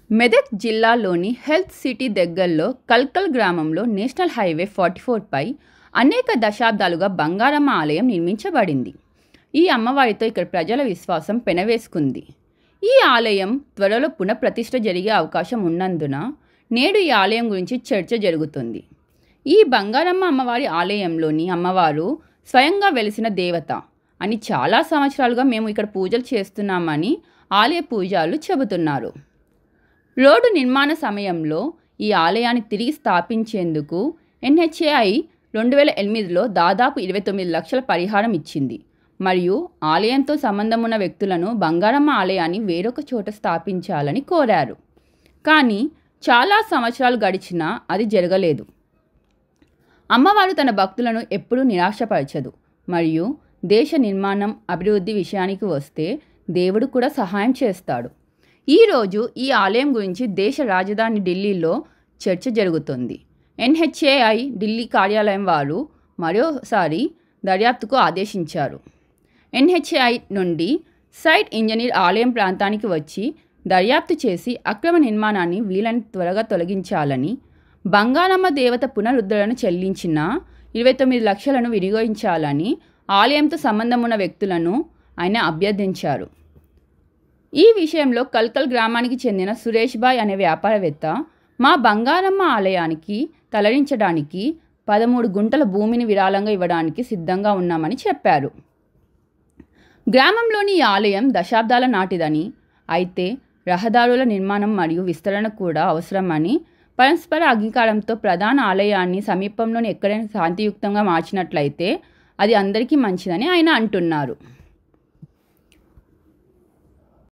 మెదక్ జిల్లాలోని health city దగ్గరలో కల్కల్ గ్రామంలో నేషనల్ హైవే 44పై అనేక దశాబ్దాలుగా బంగారమ్మ ఆలయం నిర్మించబడింది. ఈ అమ్మవారితో ఇక్కడ ప్రజల విశ్వాసం పెనవేసుకుంది. ఈ ఆలయం త్వరలో పునఃప్రతిష్ఠ జరిగే అవకాశం ఉన్నందున నేడు ఈ ఆలయం గురించి చర్చ జరుగుతుంది. ఈ బంగారమ్మ అమ్మవారి ఆలయంలోని అమ్మవారు స్వయంగా వెలిసిన దేవత అని చాలా సంవత్సరాలుగా మేము ఇక్కడ పూజలు చేస్తున్నామని ఆలయ పూజారులు చెబుతున్నారు. రోడ్డు నిర్మాణ సమయంలో ఈ ఆలయాన్ని తిరిగి స్థాపించేందుకు NHAI 2008లో దాదాపు 29 లక్షల పరిహారం ఇచ్చింది మరియు ఆలయంతో సంబంధం ఉన్న వ్యక్తులను బంగారమ్మ ఆలయాన్ని వేరొక చోట స్థాపించాలని కోరారు. కానీ చాలా సంవత్సరాలు గడిచినా అది జరగలేదు. అమ్మవారు తన భక్తులను ఎప్పుడూ నిరాశపరచదు మరియు దేశ నిర్మాణం అభివృద్ధి విషయానికి వస్తే దేవుడు కూడా సహాయం చేస్తాడు. ఈరోజు ఈ ఆలయం గురించి దేశ రాజధాని ఢిల్లీలో చర్చ జరుగుతుంది. NHAI ఢిల్లీ కార్యాలయం వారు మరోసారి దర్యాప్తుకు ఆదేశించారు. NHAI నుండి సైట్ ఇంజనీర్ ఆలయం ప్రాంతానికి వచ్చి దర్యాప్తు చేసి అక్రమ నిర్మాణాన్ని వీలైనంత త్వరగా తొలగించాలని, బంగారమ్మ దేవత పునరుద్ధరణను చెల్లించిన 29 లక్షలను వినియోగించాలని ఆలయంతో సంబంధం ఉన్న వ్యక్తులను ఆయన అభ్యర్థించారు. ఈ విషయంలో కల్కల్ గ్రామానికి చెందిన సురేష్ బాయ్ అనే వ్యాపారవేత్త మా బంగారమ్మ ఆలయానికి తరలించడానికి 13 గుంటల భూమిని విరాళంగా ఇవ్వడానికి సిద్ధంగా ఉన్నామని చెప్పారు. గ్రామంలోని ఈ ఆలయం దశాబ్దాల నాటిదని, అయితే రహదారుల నిర్మాణం మరియు విస్తరణ కూడా అవసరమని, పరస్పర అంగీకారంతో ప్రధాన ఆలయాన్ని సమీపంలోని ఎక్కడైనా శాంతియుక్తంగా మార్చినట్లయితే అది అందరికీ మంచిదని ఆయన అంటున్నారు.